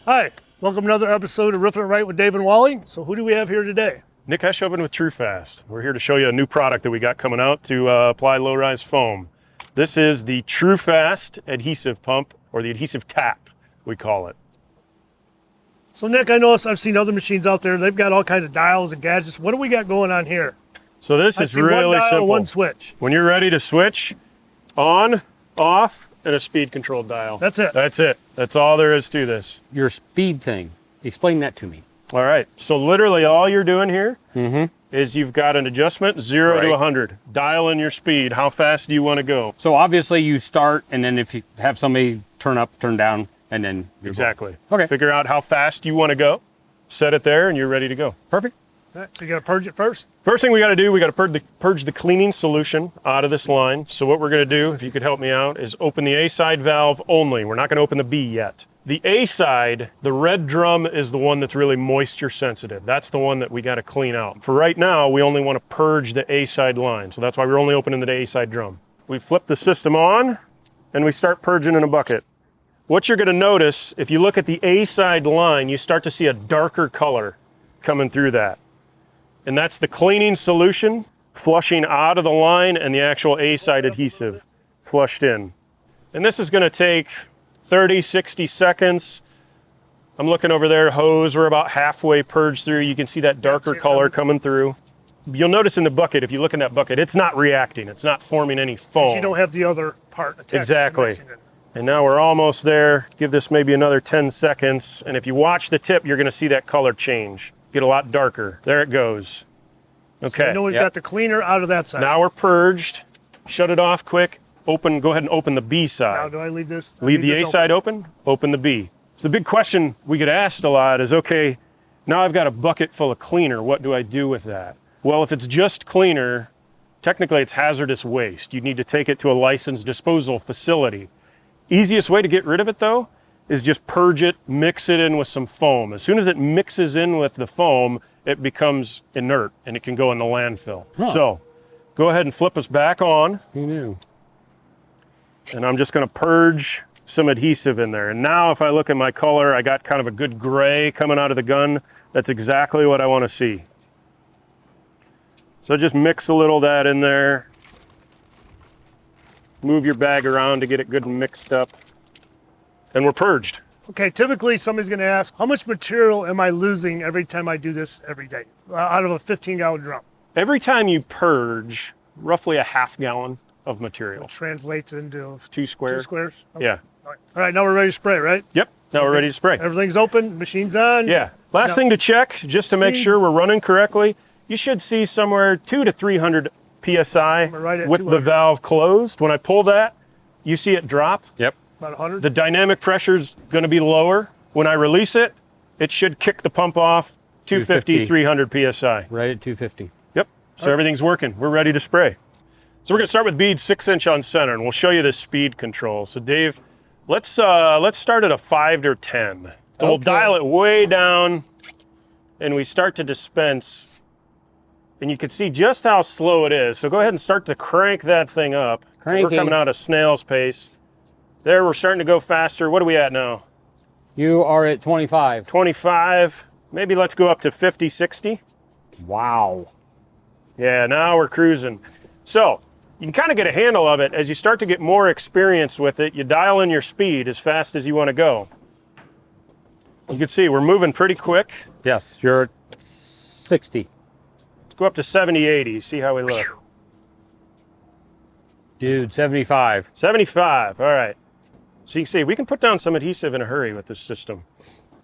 Hi, welcome to another episode of Roofing It Right with Dave and Wally. So who do we have here today? Nick Heshoven with Trufast. We're here to show you a new product that we got coming out to apply low-rise foam. This is the Trufast Adhesive Pump, or the Adhesive Tap, we call it. So Nick, I know I've seen other machines out there. They've got all kinds of dials and gadgets. What do we got going on here? So this is really simple. One switch. When you're ready to switch, on, off, and a speed control dial. That's it. That's it. That's all there is to this. Your speed thing, explain that to me. All right, so literally all you're doing here is you've got an adjustment, 0 to 100. Dial in your speed. How fast do you want to go? So obviously you start, and then if you have somebody turn up, turn down, and then you're Exactly. going. Okay. Figure out how fast you want to go, set it there, and you're ready to go. Perfect. All right, so you got to purge it first? First thing we got to do, we got to purge the cleaning solution out of this line. So what we're going to do, if you could help me out, is open the A side valve only. We're not going to open the B yet. The A side, the red drum, is the one that's really moisture sensitive. That's the one that we got to clean out. For right now, we only want to purge the A side line. So that's why we're only opening the A side drum. We flip the system on and we start purging in a bucket. What you're going to notice, if you look at the A side line, you start to see a darker color coming through that. And that's the cleaning solution flushing out of the line and the actual A side adhesive flushed in. And this is going to take 30, 60 seconds. I'm looking over there, hose, we're about halfway purged through. You can see that darker color coming through. You'll notice in the bucket, if you look in that bucket, it's not reacting. It's not forming any foam. You don't have the other part attached. Exactly. And now we're almost there. Give this maybe another 10 seconds. And if you watch the tip, you're going to see that color change. Get a lot darker. There it goes. Okay. So you know we've got the cleaner out of that side. Now we're purged. Shut it off quick. Open. Go ahead and open the B side. Now do I leave this? Leave the A side open. Open the B. So the big question we get asked a lot is, okay, now I've got a bucket full of cleaner. What do I do with that? Well, if it's just cleaner, technically it's hazardous waste. You need to take it to a licensed disposal facility. Easiest way to get rid of it though is just purge it, mix it in with some foam. As soon as it mixes in with the foam, it becomes inert and it can go in the landfill. So go ahead and flip us back on. Who knew? And I'm just gonna purge some adhesive in there. And now if I look at my color, I got kind of a good gray coming out of the gun. That's exactly what I wanna see. So just mix a little of that in there. Move your bag around to get it good and mixed up. And we're purged. Okay, typically somebody's going to ask, how much material am I losing every time I do this every day out of a 15-gallon drum? Every time you purge, roughly a half gallon of material. It translates into 2 squares. 2 squares? Okay. Yeah. All right, now we're ready to spray, right? Yep, now we're ready to spray. Everything's open, machine's on. Yeah. Last thing to check, just to make sure we're running correctly, you should see somewhere 200 to 300 PSI right with the valve closed. When I pull that, you see it drop. Yep. About 100? The dynamic pressure's gonna be lower. When I release it, it should kick the pump off 250, 300 PSI. Right at 250. Yep, so everything's working. We're ready to spray. So we're gonna start with bead 6-inch on center, and we'll show you the speed control. So Dave, let's start at a 5 to 10. So we'll dial it way down, and we start to dispense. And you can see just how slow it is. So go ahead and start to crank that thing up. We're coming out at snail's pace. There, we're starting to go faster. What are we at now? You are at 25. 25. Maybe let's go up to 50, 60. Wow. Yeah, now we're cruising. So you can kind of get a handle of it. As you start to get more experience with it, you dial in your speed as fast as you want to go. You can see we're moving pretty quick. Yes, you're at 60. Let's go up to 70, 80, see how we look. Dude, 75. 75, all right. So you can see we can put down some adhesive in a hurry with this system.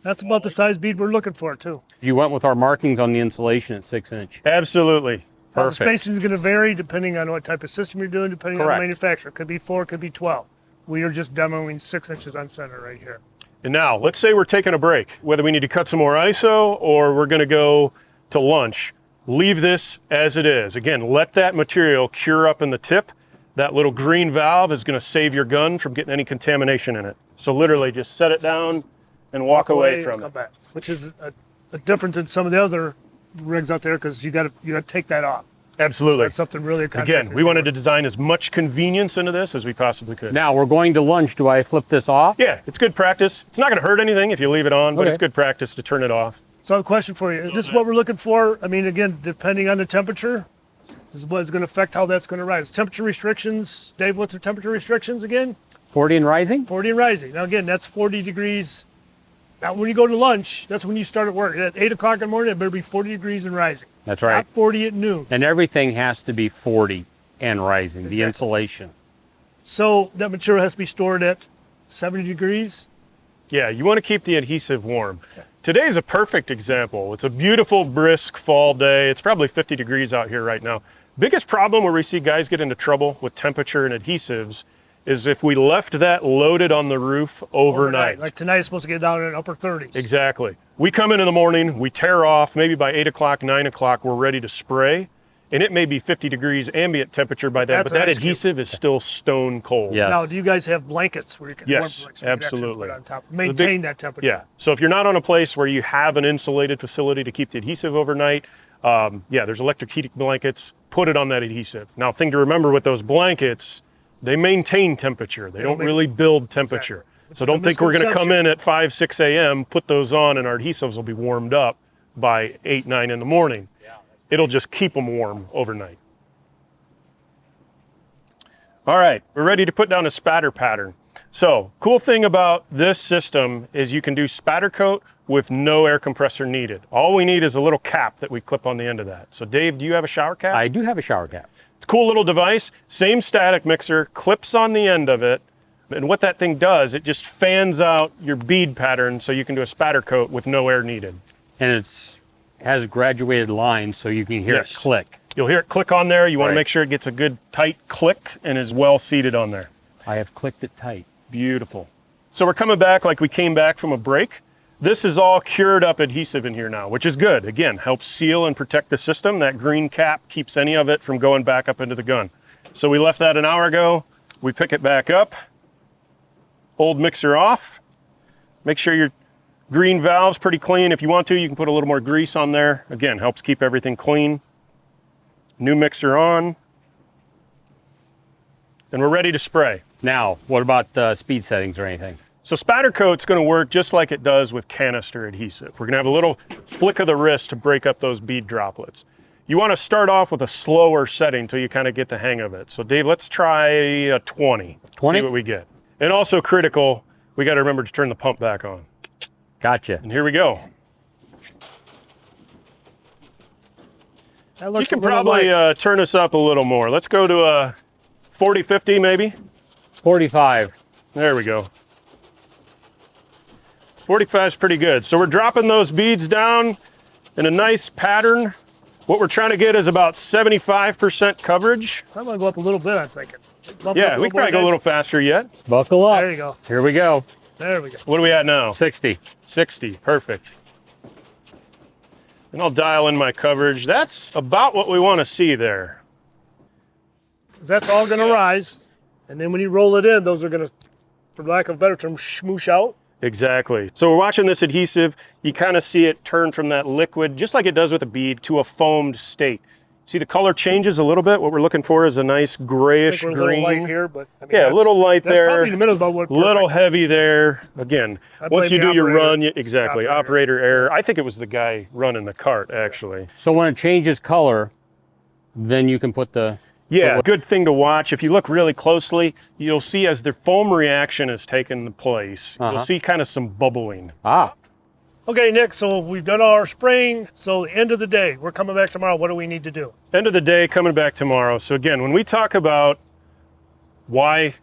That's about the size bead we're looking for too. You went with our markings on the insulation at 6-inch. Absolutely. Now, the Perfect. spacing is going to vary depending on what type of system you're doing, depending on the manufacturer. Could be 4, could be 12. We are just demoing 6 inches on center right here. And now, let's say we're taking a break, whether we need to cut some more ISO or we're gonna go to lunch. Leave this as it is. Again, let that material cure up in the tip. That little green valve is gonna save your gun from getting any contamination in it. So literally just set it down and walk away from it. Back, which is a difference in some of the other rigs out there because you got to take that off. Absolutely. That's something really Again, we wanted to design as much convenience into this as we possibly could. Now we're going to lunch. Do I flip this off? Yeah, it's good practice. It's not going to hurt anything if you leave it on, but Okay. it's good practice to turn it off. So I have a question for you. Is this what we're looking for? I mean, again, depending on the temperature, this is what is going to affect how that's going to rise. Temperature restrictions. Dave, what's the temperature restrictions again? 40 and rising? 40 and rising. Now again, that's 40 degrees. Now when you go to lunch, that's when you start at work. At 8 o'clock in the morning, it better be 40 degrees and rising. That's right. Not 40 at noon. And everything has to be 40 and rising, the insulation. So that material has to be stored at 70 degrees. Yeah, you want to keep the adhesive warm. Today's a perfect example. It's a beautiful, brisk fall day. It's probably 50 degrees out here right now. Biggest problem where we see guys get into trouble with temperature and adhesives is if we left that loaded on the roof overnight. Like tonight, it's supposed to get down in upper 30s. Exactly. We come in the morning, we tear off, maybe by 8 o'clock, 9 o'clock, we're ready to spray. And it may be 50 degrees ambient temperature by then, but that adhesive is still stone cold. Yes. Now, do you guys have blankets where you can Yes, warm blankets where you can actually absolutely. put on top, maintain that temperature? Yeah. So if you're not on a place where you have an insulated facility to keep the adhesive overnight, yeah, there's electric heating blankets. Put it on that adhesive. Now, thing to remember with those blankets, they maintain temperature. They don't really build temperature. Exactly. So don't think we're going to come in at 5, 6 a.m., put those on, and our adhesives will be warmed up by 8, 9 in the morning. It'll just keep them warm overnight. All right, we're ready to put down a spatter pattern. So, cool thing about this system is you can do spatter coat with no air compressor needed. All we need is a little cap that we clip on the end of that. So Dave, do you have a shower cap? I do have a shower cap. It's a cool little device, same static mixer, clips on the end of it. And what that thing does, it just fans out your bead pattern so you can do a spatter coat with no air needed. And it's has graduated lines so you can hear it click. You'll hear it click on there. You want to Right. make sure it gets a good tight click and is well seated on there. I have clicked it tight. Beautiful. So we're coming back like we came back from a break. This is all cured up adhesive in here now, which is good. Again, helps seal and protect the system. That green cap keeps any of it from going back up into the gun. So we left that an hour ago. We pick it back up. Old mixer off. Make sure your green valve's pretty clean. If you want to, you can put a little more grease on there. Again, helps keep everything clean. New mixer on. And we're ready to spray. Now, what about speed settings or anything? So spatter coat's going to work just like it does with canister adhesive. We're going to have a little flick of the wrist to break up those bead droplets. You want to start off with a slower setting until you kind of get the hang of it. So Dave, let's try a 20. 20? See what we get. And also critical, we got to remember to turn the pump back on. Gotcha. And here we go. That You looks can a little probably light. turn this up a little more. Let's go to a 40, 50 maybe. 45. There we go. 45 is pretty good. So we're dropping those beads down in a nice pattern. What we're trying to get is about 75% coverage. I'm going to go up a little bit, I'm thinking. Bump Yeah, up we can probably go a little faster yet. Buckle up. There you go. Here we go. There we go. What are we at now? 60. 60, perfect. And I'll dial in my coverage. That's about what we want to see there. That's all going to rise. And then when you roll it in, those are going to, for lack of a better term, smoosh out. Exactly. So we're watching this adhesive. You kind of see it turn from that liquid, just like it does with a bead, to a foamed state. See the color changes a little bit. What we're looking for is a nice grayish I think we're green. a little light here, but I mean, Yeah, a little light that's there. Probably in the middle about what. Little heavy there. Again, I once blame you the do your operator. run, exactly, Operator. operator error. I think it was the guy running the cart, actually. So when it changes color, then you can put the... Yeah, good thing to watch. If you look really closely, you'll see as the foam reaction is taking place, you'll see kind of some bubbling. Ah, Okay, Nick, so we've done all our spraying. So the end of the day, we're coming back tomorrow. What do we need to do? End of the day, coming back tomorrow. So again, when we talk about why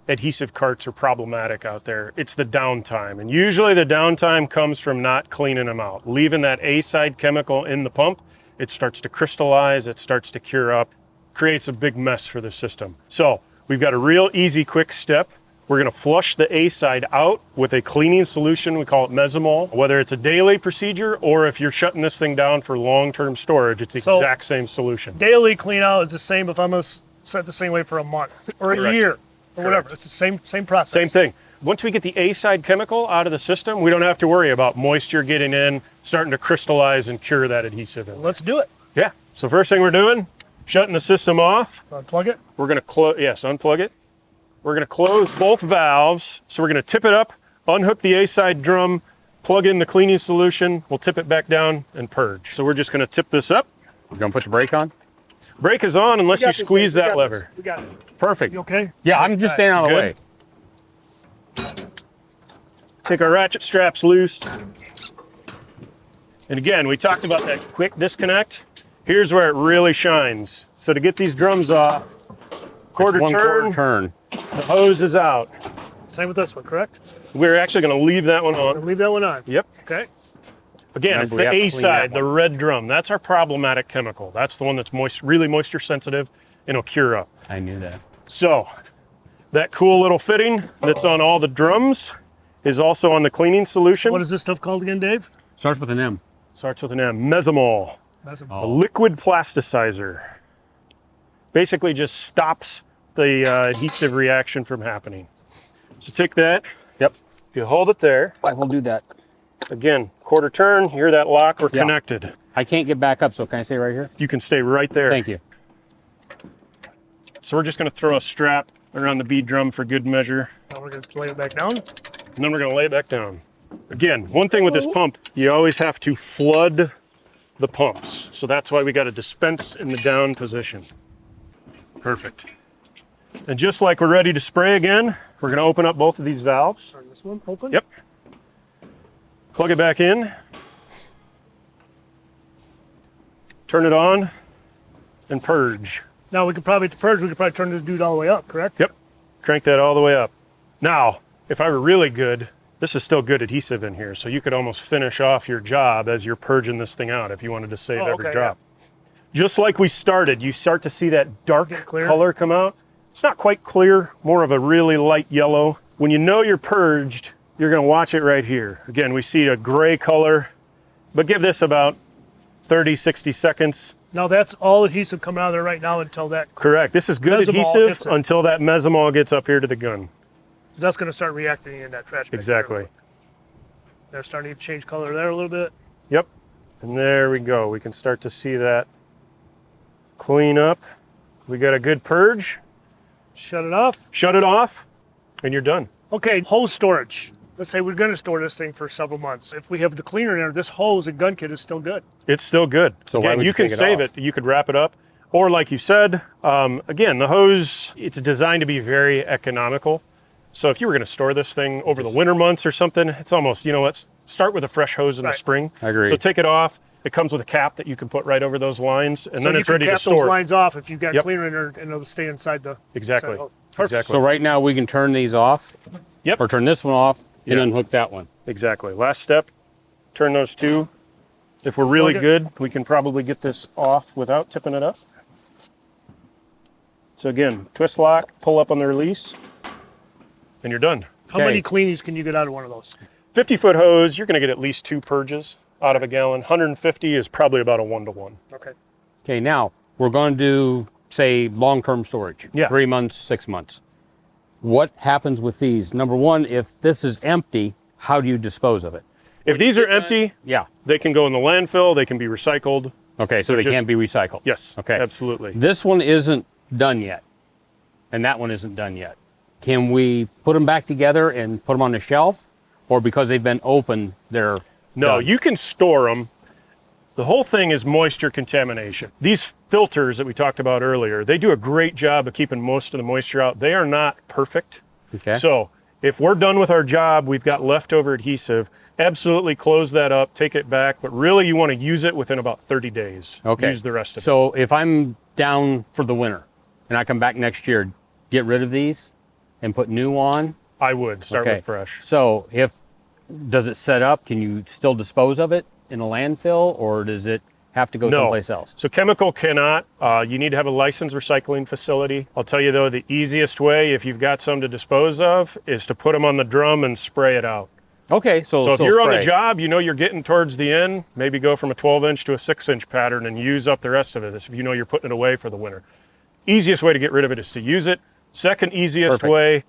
adhesive carts are problematic out there, it's the downtime. And usually the downtime comes from not cleaning them out. Leaving that A-side chemical in the pump, it starts to crystallize, it starts to cure up, creates a big mess for the system. So we've got a real easy, quick step. We're gonna flush the A-side out with a cleaning solution. We call it Mesamol. Whether it's a daily procedure or if you're shutting this thing down for long-term storage, it's the So- exact same solution. Daily clean out is the same if I'm going to set the same way for a month or a Correct. year or whatever. Correct. It's the same process. Same thing. Once we get the A-side chemical out of the system, we don't have to worry about moisture getting in, starting to crystallize and cure that adhesive in. Let's do it. Yeah, so first thing we're doing, Shutting the system off. Unplug it. We're gonna close, yes, unplug it. We're gonna close both valves. So we're gonna tip it up, unhook the A-side drum, plug in the cleaning solution. We'll tip it back down and purge. So we're just gonna tip this up. You gonna put the brake on? Brake is on unless you squeeze that lever. We got it. Perfect. You okay? Yeah, I'm just staying out of the way. Take our ratchet straps loose. And again, we talked about that quick disconnect. Here's where it really shines. So to get these drums off, quarter turn, the hose is out. Same with this one, correct? We're actually gonna leave that one on. Leave that one on. Yep. Okay. Again, it's the A side, the red drum. That's our problematic chemical. That's the one that's really moisture sensitive and it'll cure up. I knew that. So that cool little fitting that's on all the drums is also on the cleaning solution. What is this stuff called again, Dave? Starts with an M. Starts with an M. Mesamol. A liquid plasticizer. Basically just stops the adhesive reaction from happening. So take that. Yep. You hold it there. I will do that. Again, quarter turn, you hear that lock, we're connected. I can't get back up, so can I stay right here? You can stay right there. Thank you. So we're just gonna throw a strap around the bead drum for good measure. Now we're gonna lay it back down. And then we're gonna lay it back down. Again, one thing with this pump, you always have to flood the pumps. So that's why we got to dispense in the down position. Perfect. And just like we're ready to spray again, we're gonna open up both of these valves. Turn this one open. Yep. Plug it back in. Turn it on and purge. Now we could probably, to purge, we could probably turn this dude all the way up, correct? Yep. Crank that all the way up. Now, if I were really good, this is still good adhesive in here, so you could almost finish off your job as you're purging this thing out if you wanted to save every drop. Yeah. Just like we started, you start to see that dark color come out. It's not quite clear, more of a really light yellow. When you know you're purged, you're gonna watch it right here. Again, we see a gray color, but give this about 30, 60 seconds. Now that's all adhesive coming out of there right now until that. Correct. This is good adhesive until that mesamol gets up here to the gun. That's going to start reacting in that trash bag. Exactly. They're starting to change color there a little bit. Yep. And there we go. We can start to see that clean up. We got a good purge. Shut it off. Shut it off, and you're done. Okay, hose storage. Let's say we're going to store this thing for several months. If we have the cleaner in there, this hose and gun kit is still good. It's still good. So again, you can save it. You could wrap it up. Or like you said, again, the hose, it's designed to be very economical. So if you were going to store this thing over the winter months or something, it's almost, let's start with a fresh hose in the spring. I agree. So take it off. It comes with a cap that you can put right over those lines, and then it's ready to store. So you can cap those lines off if you've got cleaner in there, and it'll stay inside the... Exactly. Perfect. So right now we can turn these off. Yep. Or turn this one off and unhook that one. Exactly. Last step, turn those two. If we're really good, we can probably get this off without tipping it up. So again, twist lock, pull up on the release, and you're done. How many cleanings can you get out of one of those? 50-foot hose, you're going to get at least 2 purges out of a gallon. 150 is probably about a 1-to-1. Okay. Okay, now we're going to do, say, long-term storage. Yeah. 3 months, 6 months. What happens with these? Number one, if this is empty, how do you dispose of it? If these are empty, they can go in the landfill. They can be recycled. Okay, so they can't be recycled. Yes. Okay. Absolutely. This one isn't done yet, and that one isn't done yet. Can we put them back together and put them on the shelf? Or because they've been opened, they're No, done? you can store them. The whole thing is moisture contamination. These filters that we talked about earlier, they do a great job of keeping most of the moisture out. They are not perfect. Okay. So if we're done with our job, we've got leftover adhesive, absolutely close that up, take it back, but really you want to use it within about 30 days. Okay. Use the rest of it. So if I'm down for the winter and I come back next year, get rid of these and put new on? I would start with fresh. So does it set up? Can you still dispose of it in a landfill, or does it have to go someplace else? So chemical cannot. You need to have a licensed recycling facility. I'll tell you though, the easiest way, if you've got some to dispose of, is to put them on the drum and spray it out. Okay, so if you're on the job, you're getting towards the end, maybe go from a 12-inch to a 6-inch pattern and use up the rest of it if you know you're putting it away for the winter. Easiest way to get rid of it is to use it. Second easiest way,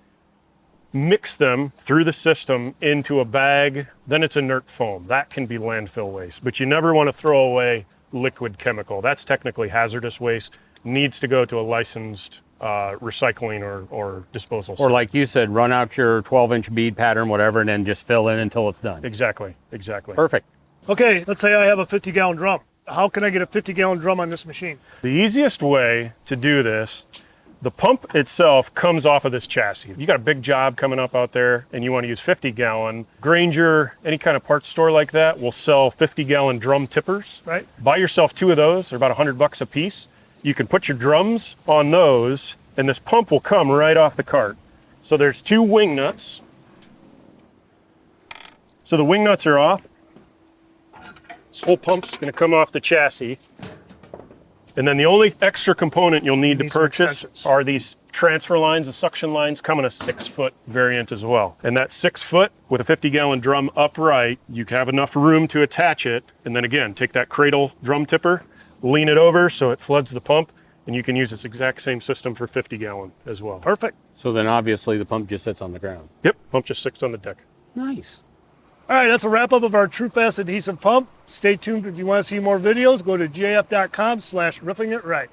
mix them through the system into a bag, then it's inert foam. That can be landfill waste, but you never want to throw away liquid chemical. That's technically hazardous waste. needs to go to a licensed recycling or disposal Or center. like you said, run out your 12-inch bead pattern, whatever, and then just fill in until it's done. Exactly, exactly. Perfect. Okay, let's say I have a 50-gallon drum. How can I get a 50-gallon drum on this machine? The easiest way to do this, the pump itself comes off of this chassis. You got a big job coming up out there and you want to use 50-gallon. Grainger, any kind of parts store like that will sell 50-gallon drum tippers. Right. Buy yourself 2 of those. They're about $100 a piece. You can put your drums on those and this pump will come right off the cart. So there's 2 wing nuts. So the wing nuts are off. This whole pump's going to come off the chassis. And then the only extra component you'll need to purchase are these transfer lines, the suction lines, come in a 6-foot variant as well. And that 6 foot with a 50-gallon drum upright, you have enough room to attach it. And then again, take that cradle drum tipper, lean it over so it floods the pump, and you can use this exact same system for 50-gallon as well. Perfect. So then obviously the pump just sits on the ground. Yep, pump just sits on the deck. Nice. All right, that's a wrap up of our Trufast adhesive pump. Stay tuned if you want to see more videos. Go to gaf.com/roofingitright.